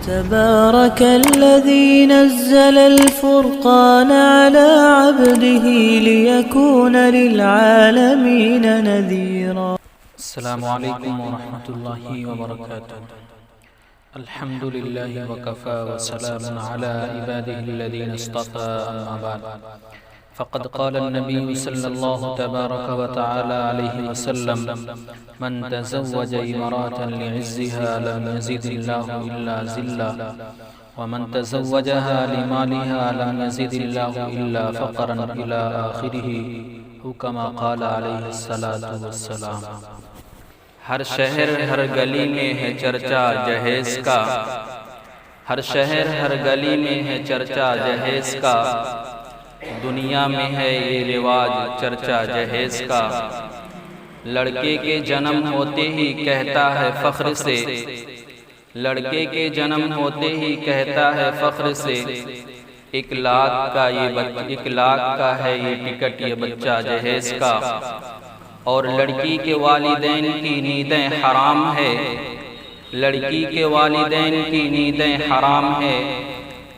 تبارك الذي نزل الفرقان على عبده ليكون للعالمين نذيرا. السلام علیکم ورحمۃ اللہ وبرکاتہ. الحمد للہ وکفى وسلام علی عباده الذین اصطفى. اما بعد فقد قال النبي صلی اللہ تبارک وتعالی علیہ وسلم: من تزوج امرأة لعزها لم يزد الله الا ذلا ومن تزوجها لمالها لم يزد الله الا فقرا الى آخره كما قال علیہ الصلاة والسلام. ہر شہر ہر گلی میں ہے چرچا جہیز کا، ہر شہر ہر گلی میں ہے چرچا جہیز کا، دنیا میں ہے یہ رواج چرچا جہیز کا. لڑکے کے جنم ہوتے ہی کہتا ہے فخر سے، لڑکے کے جنم ہوتے ہی کہتا ہے فخر سے، 1,00,000 کا ہے یہ ٹکٹ یہ بچہ جہیز کا. اور لڑکی کے والدین کی نیندیں حرام ہے، لڑکی کے والدین کی نیندیں حرام ہے،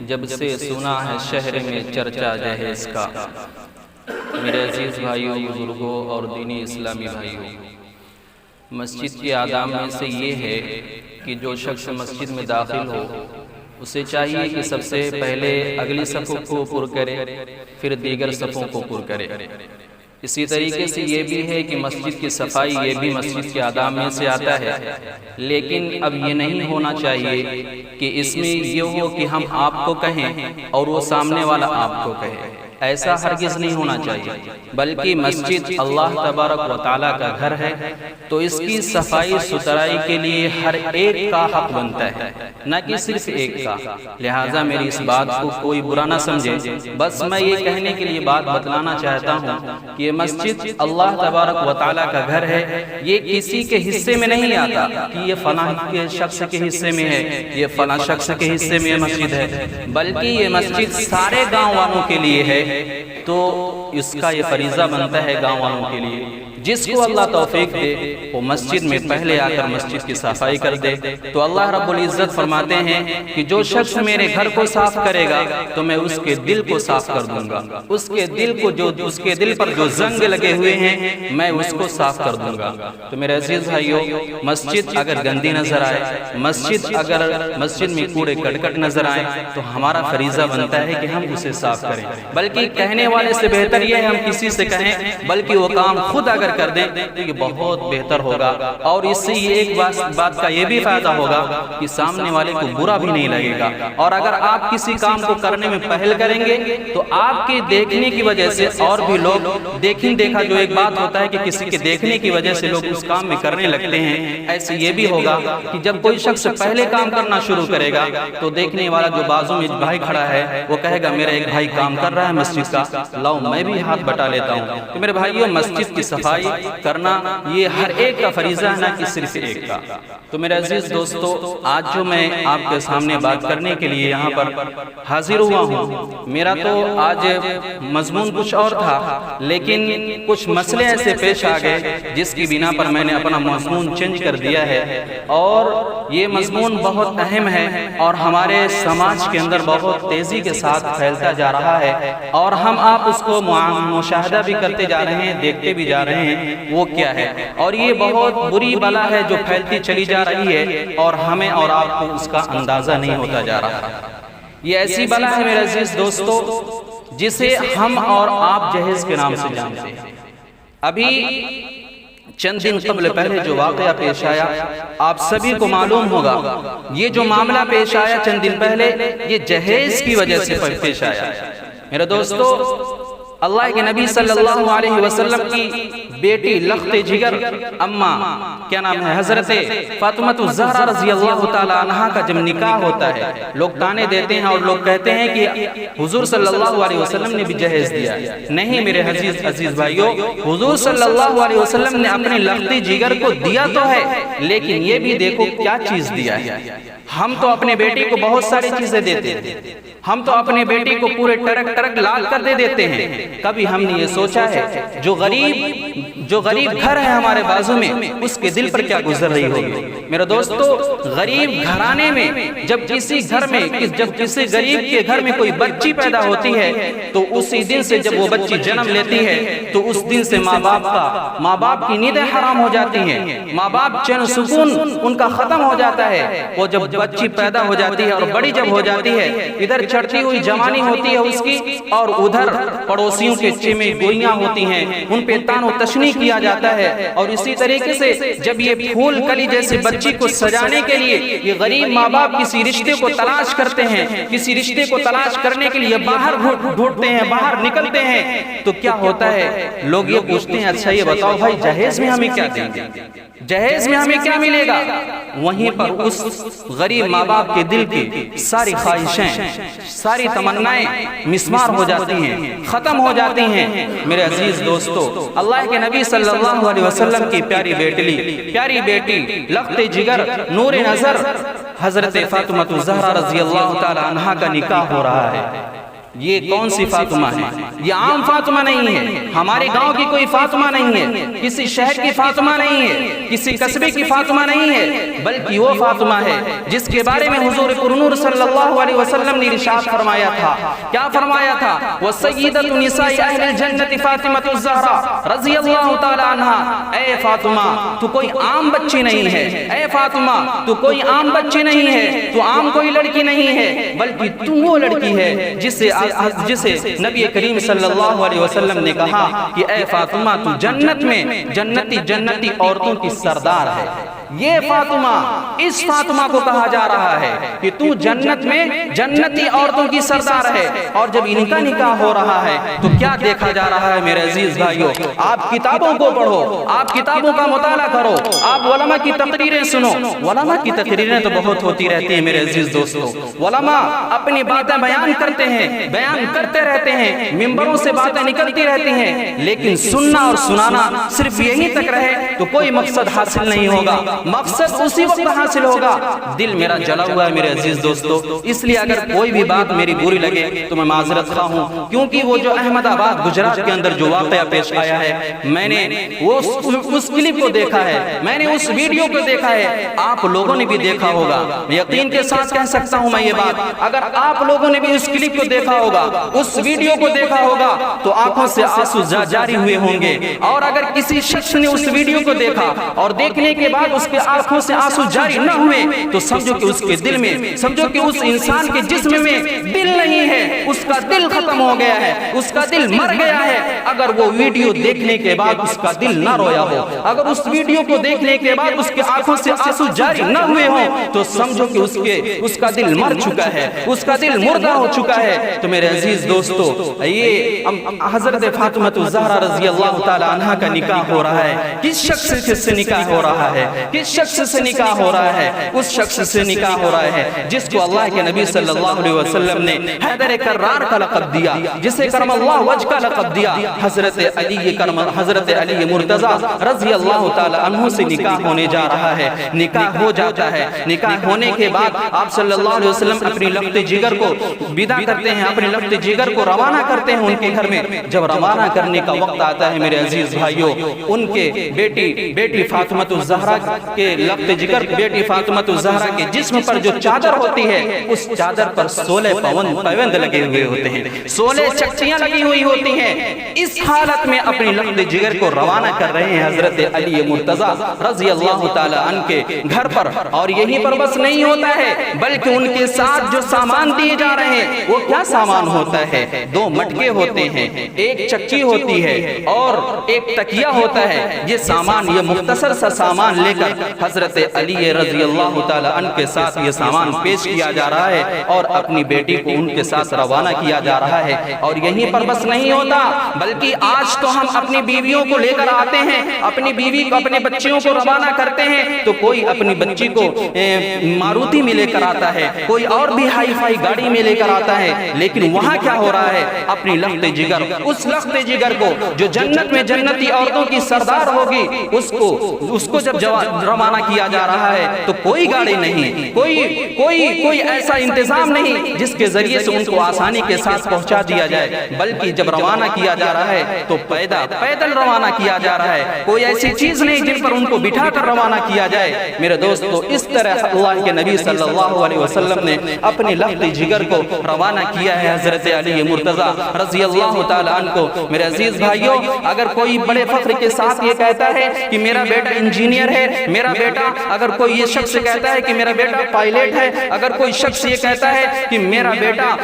جب سے سنا ہے شہر میں چرچا جہیز کا. میرے عزیز بھائیوں، بزرگوں اور دینی اسلامی بھائیوں، مسجد کے آداب میں سے یہ ہے کہ جو شخص مسجد میں داخل ہو اسے چاہیے کہ سب سے پہلے اگلی صفوں کو پر کرے، پھر دیگر صفوں کو پر کرے. اسی طریقے سے یہ بھی ہے کہ مسجد کی صفائی یہ بھی مسجد کے آداب میں سے آتا ہے، لیکن اب یہ نہیں ہونا چاہیے کہ اس میں یہ ہو کہ ہم آپ کو کہیں اور وہ سامنے والا آپ کو کہے. ایسا ہرگز نہیں ہونا چاہیے، بلکہ مسجد اللہ تبارک و تعالیٰ کا گھر ہے تو اس کی صفائی ستھرائی کے لیے ہر ایک کا حق بنتا ہے، نہ کہ صرف ایک کا. لہٰذا میری اس بات کو کوئی برا نہ سمجھے، بس میں یہ کہنے کے لیے بات بتلانا چاہتا ہوں کہ یہ مسجد اللہ تبارک و تعالیٰ کا گھر ہے. یہ کسی کے حصے میں نہیں آتا کہ یہ فلاں کے شخص کے حصے میں ہے، یہ فلاں شخص کے حصے میں مسجد ہے، بلکہ یہ مسجد سارے گاؤں والوں کے لیے ہے. تو اس کا یہ فریضہ بنتا ہے گاؤں والوں کے لیے، جس کو اللہ توفیق دے وہ مسجد میں پہلے آ کر مسجد کی صفائی کر دے. تو اللہ رب العزت فرماتے ہیں کہ جو شخص میرے گھر کو صاف کرے گا تو میں اس کے دل کو صاف کر دوں گا، اس کے دل پر جو زنگ لگے ہوئے ہیں میں اس کو صاف کر دوں گا. تو میرے عزیز بھائیوں، مسجد اگر گندی نظر آئے، مسجد میں کوڑے کرکٹ نظر آئے تو ہمارا فریضہ بنتا ہے کہ ہم اسے صاف کریں. بلکہ کہنے والے سے بہتر یہ ہے ہم کسی سے کہیں، بلکہ وہ کام خود اگر کر دیں تو یہ بہت بہتر ہوگا. اور اس سے یہ ایک بات کا یہ بھی فائدہ ہوگا کہ سامنے والے کو برا بھی نہیں لگے گا. اور اگر آپ کسی کام کو کرنے میں پہل کریں گے تو آپ کے دیکھنے کی وجہ سے اور بھی لوگ دیکھا جو ایک بات ہوتا ہے کہ کسی کے دیکھنے کی وجہ سے لوگ اس کام میں کرنے لگتے ہیں، ایسے یہ بھی ہوگا کہ جب کوئی شخص پہلے کام کرنا شروع کرے گا تو دیکھنے والا جو بازو میں بھائی کھڑا ہے وہ کہے گا میرا ایک بھائی کام کر رہا ہے مسجد کا، لاؤ میں بھی ہاتھ بٹا لیتا ہوں. تو میرے بھائیوں، مسجد کی صفائی کرنا یہ ہر ایک کا فریضہ ہے، نہ کہ صرف ایک کا. تو میرے عزیز دوستو، آج جو میں آپ کے سامنے بات کرنے کے لیے یہاں پر حاضر ہوا ہوں، میرا تو آج مضمون کچھ اور تھا، لیکن کچھ مسئلے ایسے پیش آ گئے جس کی بنا پر میں نے اپنا مضمون چینج کر دیا ہے. اور یہ مضمون بہت اہم ہے اور ہمارے سماج کے اندر بہت تیزی کے ساتھ پھیلتا جا رہا ہے، اور ہم آپ اس کو مشاہدہ بھی کرتے جا رہے ہیں، دیکھتے بھی جا رہے ہیں. وہ کیا ہے؟ اور یہ بہت بری بلا ہے جو پھیلتی چلی جا رہی ہے اور ہمیں اور آپ کو اس کا اندازہ نہیں ہوتا جا رہا. یہ ایسی بلا ہے میرے عزیز دوستو جسے ہم اور آپ جہیز کے نام سے جانتے ہیں. ابھی چند دن قبل پہلے جو واقعہ پیش آیا آپ سبھی کو معلوم ہوگا. یہ جو معاملہ پیش آیا چند دن پہلے یہ جہیز کی وجہ سے پیش آیا. میرے دوستو، اللہ کے نبی صلی اللہ علیہ وسلم کی بیٹی لخت جگر اماں کیا نام ہے حضرت فاطمہ الزہرا رضی اللہ تعالیٰ عنہا کا جب نکاح ہوتا ہے لوگ تانے دیتے ہیں اور لوگ کہتے ہیں کہ حضور صلی اللہ علیہ وسلم نے بھی جہیز دیا. نہیں میرے عزیز بھائیوں، حضور صلی اللہ علیہ وسلم نے اپنے لخت جگر کو دیا تو ہے، لیکن یہ بھی دیکھو کیا چیز دیا ہے. ہم تو اپنے بیٹی کو بہت ساری چیزیں دیتے ہیں، ہم تو اپنے بیٹی کو پورے ٹرک لال کر دے دیتے ہیں. کبھی ہم نے یہ سوچا ہے جو غریب جو غریب گھر ہے ہمارے بازو میں، اس کے دل پر کیا گزر رہی ہوگی؟ میرے دوستو، غریب گھرانے میں جب کسی غریب کے گھر میں کوئی بچی پیدا ہوتی ہے تو اسی دن سے جب وہ بچی جنم لیتی ہے تو اس دن سے ماں باپ کی نیندیں حرام ہو جاتی ہیں، ماں باپ چین سکون ان کا ختم ہو جاتا ہے۔ وہ جب بچی پیدا ہو جاتی ہے اور بڑی جب ہو جاتی ہے، ادھر چڑھتی ہوئی جوانی ہوتی ہے اس کی، اور ادھر پڑوسیوں کے چیمے گوئیاں ہوتی ہیں، ان پہ تان و تشنی کیا جاتا ہے۔ اور اسی طریقے سے جب یہ پھول کلی جیسے بچی کو سجانے کے لیے یہ غریب ماں باپ کسی رشتے کو تلاش کرتے ہیں، کسی رشتے کو تلاش کرنے کے لیے باہر ڈھونڈتے ہیں، باہر نکلتے ہیں، تو کیا ہوتا ہے؟ لوگ یہ پوچھتے ہیں اچھا یہ بتاؤ بھائی جہیز میں ہمیں کیا دیں گے، جہیز میں ہمیں کیا ملے گا؟ وہیں پر اس غریب ماں باپ کے دل کی ساری خواہشیں، ساری تمنائیں مسمار ہو جاتی ہیں، ختم ہو جاتی ہیں۔ میرے عزیز دوستو، اللہ کے نبی صلی اللہ علیہ وسلم کی پیاری بیٹی لخت جگر نور نظر حضرت فاطمہ الزہرا رضی اللہ تعالی عنہا کا نکاح ہو رہا ہے۔ یہ کون سی فاطمہ ہے؟ یہ عام فاطمہ نہیں ہے، ہمارے گاؤں کی کوئی فاطمہ نہیں ہے، کسی شہر کی فاطمہ نہیں ہے، کسی قصبے کی فاطمہ نہیں ہے، بلکہ وہ فاطمہ ہے جس کے بارے میں حضور پرنور صلی اللہ علیہ وسلم نے ارشاد فرمایا تھا۔ کیا فرمایا تھا؟ وَسَيِّدَةُ نِسَاءِ أَهْلِ الْجَنَّةِ فَاطِمَةُ الزَّهْرَا رضی اللہ تعالی عنہا۔ اے فاطمہ، تو کوئی عام بچی نہیں ہے، اے فاطمہ تو کوئی عام بچی نہیں ہے، تو عام کوئی لڑکی نہیں ہے، بلکہ تو وہ لڑکی ہے جسے نبی کریم صلی اللہ علیہ وسلم نے کہا کہ اے فاطمہ تو جنت میں جنتی عورتوں کی سردار ہے۔ یہ فاطمہ، اس فاطمہ کو کہا جا رہا ہے کہ تو جنت میں جنتی عورتوں کی سردار ہے۔ اور جب ان کا نکاح ہو رہا ہے تو کیا دیکھا جا رہا ہے میرے عزیز بھائیوں؟ آپ کتابوں کو پڑھو، آپ کتابوں کا مطالعہ کرو، آپ علماء کی تقریریں سنو۔ علماء کی تقریریں تو بہت ہوتی رہتی ہیں میرے عزیز دوستو، علماء اپنی باتیں بیان کرتے ہیں، بیان کرتے رہتے ہیں، ممبروں سے باتیں نکلتی رہتی ہیں، لیکن سننا اور سنانا صرف یہی تک رہے تو کوئی مقصد حاصل نہیں ہوگا۔ مقصد اسی وقت حاصل ہوگا۔ دل میرا جلا ہوا ہے میرے عزیز دوستو، اس لیے اگر کوئی بھی بات میری بری لگے تو میں معذرت خواہ ہوں، کیونکہ وہ جو احمد آباد گجرات کے اندر جو واقعہ پیش آیا ہے، میں نے اس کلپ کو دیکھا ہے، میں نے اس ویڈیو کو دیکھا ہے، آپ لوگوں نے بھی دیکھا ہوگا۔ یقین کے ساتھ کہہ سکتا ہوں میں یہ بات، اگر آپ لوگوں نے بھی اس کلپ کو دیکھا ہوگا، اس ویڈیو کو دیکھا ہوگا تو آنکھوں سے آنسو جاری ہوئے ہوں گے۔ اور اگر کسی شخص نے اس ویڈیو کو دیکھا اور دیکھنے کے بعد اس کے آنکھوں سے آنسو جاری نہ ہوئے تو سمجھو کہ اس کے دل میں، سمجھو کہ اس انسان کے جسم میں دل نہیں ہے، اس کا دل ختم ہو گیا ہے، اس کا دل مر گیا ہے۔ اگر وہ ویڈیو دیکھنے کے بعد اس کا دل نہ رویا ہو، اگر اس ویڈیو کو دیکھنے کے بعد اس کے آنکھوں سے آنسو جاری نہ ہوئے ہوں تو سمجھو کہ اس کا دل مر چکا ہے، اس کا دل مردہ ہو چکا ہے۔ تو میرے عزیز دوستو، یہ حضرت فاطمہ الزہرا رضی اللہ تعالی عنہا کا نکاح ہو رہا ہے۔ کس شخص سے نکاح ہو رہا ہے؟ کس شخص سے نکاح ہو رہا ہے؟ اس شخص سے نکاح ہو رہا ہے جس کو اللہ کے نبی صلی اللہ علیہ وسلم نے حیدر کرار کا لقب دیا، جسے کرم اللہ وجہ کا لقب دیا۔ حضرت علی مرتضی رضی اللہ تعالی عنہ سے نکاح ہونے جا رہا ہے۔ نکاح ہو جاتا ہے، نکاح ہونے کے بعد آپ صلی اللہ علیہ وسلم اپنی لخت جگر کو ودا کرتے ہیں، اپنی لخت جگر کو روانہ کرتے ہیں ان کے گھر میں۔ جب روانہ کرنے کا وقت آتا ہے میرے عزیز بھائیوں، ان کے بیٹی فاطمہ الزہرا کے لخت جگر، بیٹی فاطمہ الزہرا کے جسم پر جو چادر ہوتی ہے اس چادر پر 16 پیوند لگے ہوئے ہوتے ہیں، 16 چکچیاں لگی ہوئی ہوتی ہیں۔ اس حالت میں اپنی لخت جگر کو روانہ کر رہے ہیں حضرت علی مرتضی رضی اللہ تعالی عنہ کے گھر پر۔ اور یہیں پر بس نہیں ہوتا ہے بلکہ ان کے ساتھ جو سامان دیے جا رہے ہیں وہ کیا سامان ہوتا ہے؟ 2 مٹکے ہوتے ہیں، 1 چکچی ہوتی ہے اور 1 تکیہ ہوتا ہے۔ یہ سامان، یہ مختصر سا سامان لے کر حضرت علی رضی اللہ تعالی عنہ کے ساتھ یہ سامان پیش کیا جا رہا ہے اور اپنی بیٹی کو ان کے ساتھ روانہ کیا جا رہا ہے۔ اور یہیں پر بس نہیں ہوتا بلکہ آج تو ہم اپنی بیویوں کو لے کر آتے ہیں، اپنی بیوی کو، اپنے بچیوں کو روانہ کرتے ہیں تو کوئی اپنی بچی کو ماروتی میں لے کر آتا ہے، کوئی اور بھی ہائی فائی گاڑی میں لے کر آتا ہے، لیکن وہاں کیا ہو رہا ہے؟ اپنی لخت جگر، اس لخت جگر کو جو جنت میں جنتی عورتوں کی سردار ہوگی، اس کو جب روانہ کیا جا رہا ہے تو کوئی گاڑی نہیں، کوئی ایسا انتظام نہیں جس کے ذریعے سے ان کو آسانی کے ساتھ پہنچا دیا جائے، بلکہ جب روانہ کیا جا رہا ہے تو پیدل روانہ کیا جا رہا ہے، کوئی ایسی چیز نہیں جن پر ان کو بٹھا کر روانہ کیا جائے۔ میرے دوستو، اس طرح اللہ کے نبی صلی اللہ علیہ وسلم نے اپنے لخت جگر کو روانہ کیا ہے حضرت علی مرتضیٰ رضی اللہ تعالیٰ عنہ کو۔ میرے عزیز بھائیوں، اگر کوئی بڑے فخر کے ساتھ یہ کہتا ہے کہ میرا بیٹا انجینئر ہے، میرا بیٹا، اگر کوئی یہ شخص کہتا ہے کہ میرا بیٹا پائلٹ ہے، اگر کوئی شخص یہ کہتا ہے کہ میرا بیٹا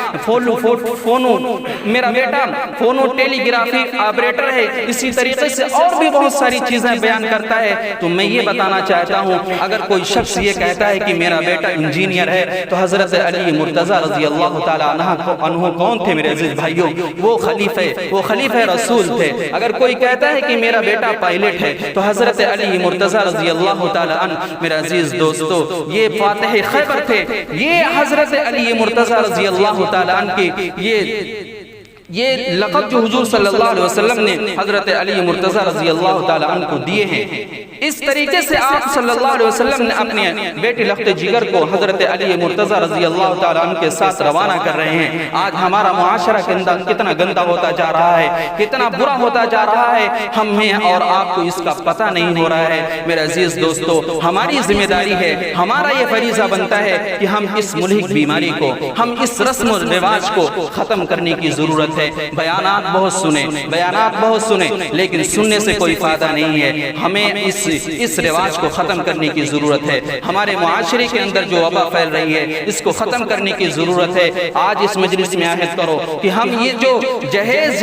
فونو ٹیلی گرافی آپریٹر ہے، اسی طریقے سے اور بھی بہت ساری چیزیں بیان کرتا ہے، تو میں یہ بتانا چاہتا ہوں اگر کوئی شخص یہ کہتا ہے کہ میرا بیٹا انجینئر ہے تو حضرت علی مرتضیٰ رضی اللہ تعالیٰ عنہ کون تھے میرے عزیز بھائیوں؟ وہ خلیفہ رسول تھے۔ اگر کوئی کہتا ہے کہ میرا بیٹا پائلٹ ہے تو حضرت علی مرتضیٰ رضی اللہ تعالیٰ عنہ میرے عزیز دوستو یہ فاتح خیبر تھے۔ یہ حضرت علی مرتضیٰ رضی اللہ تعالیٰ عنہ کی یہ لقب جو حضور صلی اللہ علیہ وسلم نے حضرت علی مرتضیٰ رضی اللہ تعالیٰ عنہ کو دیے ہیں، اس طریقے سے آپ صلی اللہ علیہ وسلم نے اپنے بیٹے لخت جگر کو حضرت علی مرتضیٰ رضی اللہ تعالیٰ عنہ کے ساتھ روانہ کر رہے ہیں۔ آج ہمارا معاشرہ کتنا گندا ہوتا جا رہا ہے، کتنا برا ہوتا جا رہا ہے، ہمیں اور آپ کو اس کا پتہ نہیں ہو رہا ہے۔ میرے عزیز دوستو، ہماری ذمہ داری ہے، ہمارا یہ فریضہ بنتا ہے کہ ہم اس ملک بیماری کو، ہم اس رسم و رواج کو ختم کرنے کی ضرورت ہے۔ بیانات بہت سنے لیکن سننے سے کوئی فائدہ نہیں ہے۔ ہمیں اس رواج کو ختم کرنے کی ضرورت ہے۔ ہمارے معاشرے کے اندر جو وبا پھیل رہی ہے اس کو ختم کرنے کی ضرورت ہے۔ آج اس مجلس میں عہد کرو کہ ہم یہ جو جہیز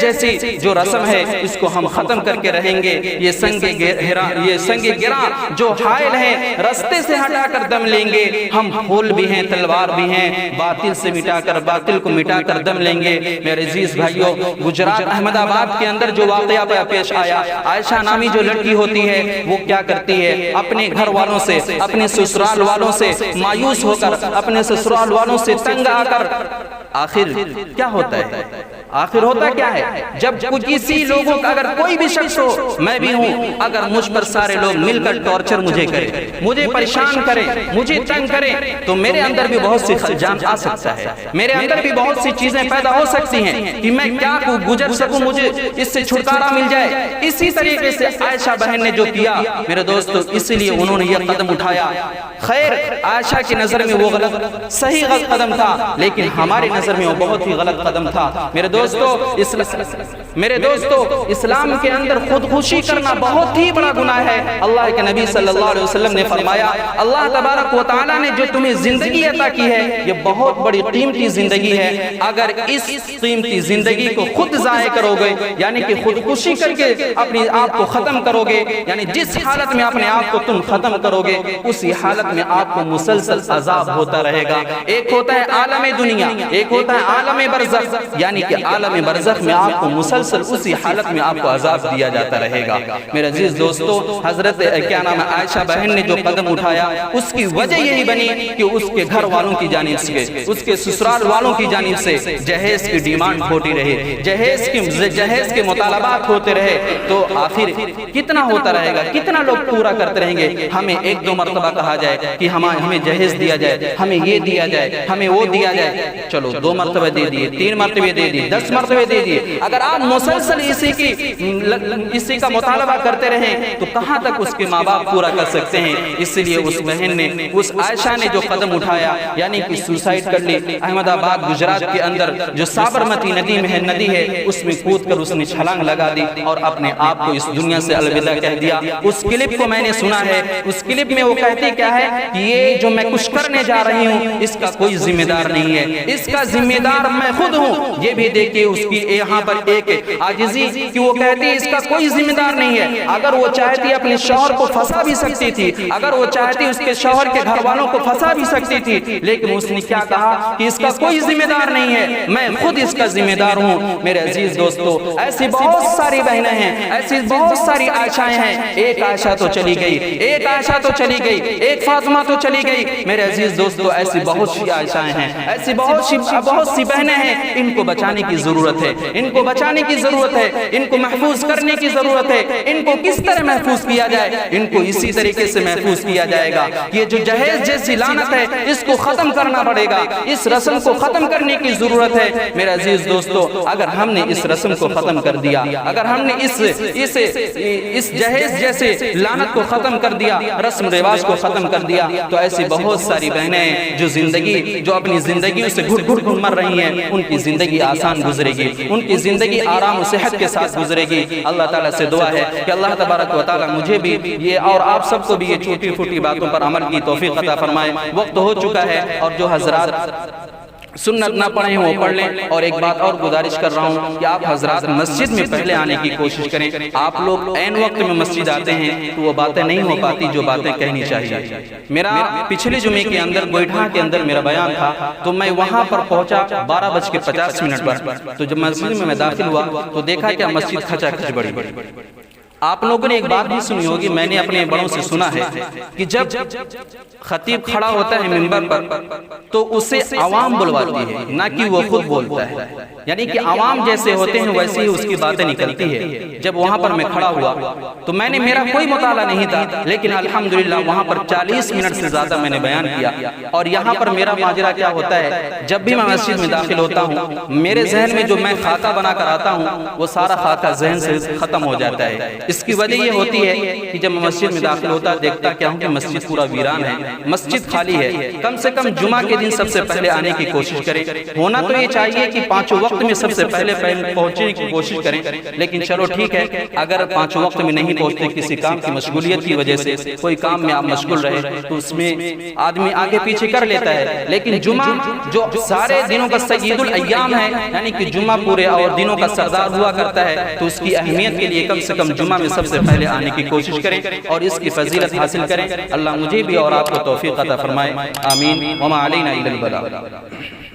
جیسی جو رسم ہے اس کو ہم ختم کر کے رہیں گے۔ یہ سنگ گراں جو حائل ہے رستے سے ہٹا کر دم لیں گے۔ ہم پھول بھی ہیں، تلوار بھی ہیں، باطل سے باطل کو مٹا کر دم لیں گے۔ میرے عزیز بھائیوں، گجرات احمد آباد کے اندر جو واقعہ پیش آیا، عائشہ نامی جو لڑکی ہوتی ہے وہ کیا کرتی ہے؟ اپنے گھر والوں سے، اپنے سسرال والوں سے مایوس ہو کر، اپنے سسرال والوں سے تنگ آ کر آخر کیا ہوتا ہے؟ آخر ہوتا کیا ہے؟ جب کسی لوگوں کا اگر کوئی بھی شخص ہو، میں بھی ہوں، اگر مجھ پر سارے لوگ مل کر ٹارچر مجھے کریں، مجھے پریشان کریں، مجھے تنگ کریں، تو میرے اندر بھی بہت سی خلجان آ سکتا ہے، میرے اندر بھی بہت سی چیزیں پیدا ہو سکتی ہیں کہ میں کیا گزر سکوں، مجھے اس سے چھٹکارا مل جائے۔ اسی طریقے سے عائشہ بہن نے جو کیا میرے دوستو، اسی لیے انہوں نے یہ قدم اٹھایا۔ خیر، عائشہ کی نظر میں وہ صحیح قدم تھا، لیکن ہماری نظر میں وہ بہت ہی غلط قدم تھا۔ میرے دوستو، اسلام کے اندر خودکشی کرنا بہت ہی بڑا گناہ ہے۔ اللہ کے نبی صلی اللہ علیہ وسلم نے فرمایا، اللہ تبارک و تعالیٰ نے جو تمہیں زندگی عطا کی ہے یہ بہت بڑی قیمتی زندگی ہے، اگر اس قیمتی زندگی کو خود ضائع کرو گے، یعنی کہ خودکشی کر کے اپنے آپ کو ختم کرو گے، یعنی جس حالت میں اپنے آپ کو تم ختم کرو گے اسی حالت میں آپ کو مسلسل عذاب ہوتا رہے گا۔ ایک ہوتا ہے عالم دنیا، ایک ہوتا ہے عالم برزخ، یعنی کہ عالم برزخ میں آپ کو مسلسل اسی حالت میں آپ کو عذاب دیا جاتا رہے گا۔ میرے عزیز دوستو، حضرت عائشہ بہن نے جو قدم اٹھایا اس کی وجہ یہی بنی کہ اس کے گھر والوں کی جانب سے، اس کے سسرال والوں کی جانب سے جہیز کی ڈیمانڈ ہوتی رہے، جہیز کے مطالبات ہوتے رہے، تو آخر کتنا ہوتا رہے گا، کتنا لوگ پورا کرتے رہیں گے؟ ہمیں ایک دو مرتبہ کہا جائے کہ ہمیں جہیز دیا جائے، ہمیں یہ دیا جائے، ہمیں وہ دیا جائے، چلو 2 مرتبہ دے دیے، 3 مرتبہ دے دیے، 10 مرتبہ دے دیے۔ اگر آپ مسلسل اسی کا مطالبہ کرتے رہیں تو کہاں تک اس کے ماں باپ پورا کر سکتے ہیں؟ اس لیے اس بہن نے، اس عائشہ نے جو قدم اٹھایا، یعنی کہ سوسائڈ کر لی، احمد آباد گجرات کے اندر جو سابرمتی ندی ہے اس میں کود کر اس نے چھلانگ لگا دی اور اپنے آپ کو اس دنیا سے الوداع کہہ دیا۔ اس کلپ کو میں نے سنا ہے، اس کلپ میں وہ کہتی کیا ہے کہ یہ جو میں کچھ کرنے جا رہی ہوں اس کا کوئی ذمہ دار نہیں ہے، اس کا ذمہ دار میں خود ہوں۔ یہ بھی دیکھیے اس کی یہاں پر ایک عاجزی کہ وہ کہتی اس کا کوئی ذمہ دار نہیں ہے۔ اگر وہ چاہتی اپنے شوہر کو پھنسا بھی سکتی تھی، اگر وہ چاہتی اس کے شوہر کے گھر والوں کو پھنسا بھی سکتی تھی، لیکن اس نے کیا کہا کہ اس کا کوئی ذمہ دار نہیں ہے، میں خود اس کا ذمہ دار ہوں۔ میرے عزیز دوستو، ایسی بہت ساری بہنیں ہیں، ایسی بہت ساری عائشائیں ہیں۔ ایک عائشہ تو چلی گئی، ایک عائشہ تو چلی گئی، ایک فاطمہ تو چلی گئی۔ میرے عزیز دوستو، ایسی بہت سی عائشائیں ہیں، ایسی بہت سی بہنیں ہیں، ان کو بچانے کی ضرورت ہے، ان کو بچانے کی ضرورت ہے، ان کو محفوظ کرنے کی ضرورت ہے۔ ان کو کس طرح محفوظ کیا جائے؟ ان کو اسی طریقے سے محفوظ کیا جائے گا۔ یہ جو جہیز جیسی لعنت ہے اس کو ختم کرنا پڑے گا، اس رسم کو ختم کرنے کی ضرورت ہے۔ میرے عزیز دوستو، اگر ہم نے اس رسم کو ختم کر دیا، اگر ہم نے اس جہیز جیسے لعنت کو ختم کر دیا، رسم رواج کو ختم کر دیا، تو ایسی بہت ساری بہنیں جو اپنی زندگیوں سے گھٹ گھٹ مر رہی ہیں، ان کی زندگی آسان گزرے گی، ان کی زندگی آرام و صحت کے ساتھ گزرے گی۔ اللہ تعالیٰ سے دعا ہے کہ اللہ تبارک و تعالیٰ مجھے بھی یہ اور آپ سب کو بھی یہ چھوٹی چھوٹی باتوں پر عمل کی توفیق عطا فرمائے۔ وقت ہو چکا ہے، اور جو حضرات سنت نہ پڑھیں وہ پڑھ لیں۔ اور ایک بات اور گزارش کر رہا ہوں کہ آپ حضرات مسجد میں پہلے آنے کی کوشش کریں۔ آپ لوگ عین وقت میں مسجد آتے ہیں تو وہ باتیں نہیں ہو پاتی جو باتیں کہنی چاہیے۔ میرا پچھلے جمعے کے اندر گوئٹھا کے اندر میرا بیان تھا، تو میں وہاں پر پہنچا 12:50 پر۔ تو جب مسجد میں داخل ہوا تو دیکھا کہ مسجد کھچا کھچ بڑی۔ آپ لوگوں نے ایک بات بھی سنی ہوگی، میں نے اپنے بڑوں سے سنا ہے کہ جب خطیب کھڑا ہوتا ہے منبر پر تو اسے عوام بلواتی ہے، نہ کہ وہ خود بولتا ہے۔ یعنی کہ عوام جیسے ہوتے ہیں ویسے ہی اس کی باتیں نکلتی ہے۔ جب وہاں پر میں کھڑا ہوا تو میں نے میرا کوئی مطالعہ نہیں تھا، لیکن الحمدللہ وہاں پر 40 منٹ سے زیادہ میں نے بیان کیا۔ اور یہاں پر میرا ماجرا کیا ہوتا ہے، جب بھی میں مسجد میں داخل ہوتا ہوں میرے ذہن میں جو میں خاکہ بنا کر آتا ہوں وہ سارا خاکہ ذہن سے ختم ہو جاتا ہے۔ اس کی وجہ یہ ہوتی ہے کہ جب میں مسجد میں داخل ہوتا دیکھتا کیا ہوں کہ مسجد پورا ویران ہے، مسجد خالی ہے۔ کم سے کم جمعہ کے دن سب سے پہلے آنے کی کوشش کریں۔ ہونا تو یہ چاہیے کہ 5 وقت میں سب سے پہلے پہنچنے کی کوشش کریں، لیکن چلو ٹھیک ہے، اگر 5 وقت میں نہیں پہنچتے کسی کام کی مشغولیت کی وجہ سے، کوئی کام میں آپ مشغول رہے تو اس میں آدمی آگے پیچھے کر لیتا ہے۔ لیکن جمعہ جو سارے دنوں کا سید الایام ہے، یعنی کہ جمعہ پورے اور دنوں کا سردار ہوا کرتا ہے، تو اس کی اہمیت کے لیے کم سے کم جمعہ میں سب سے پہلے آنے کی کوشش کریں اور اس کی فضیلت حاصل کریں۔ اللہ مجھے بھی اور آپ کو توفیق عطا فرمائے، آمین۔ وما علینا الا البلاغ۔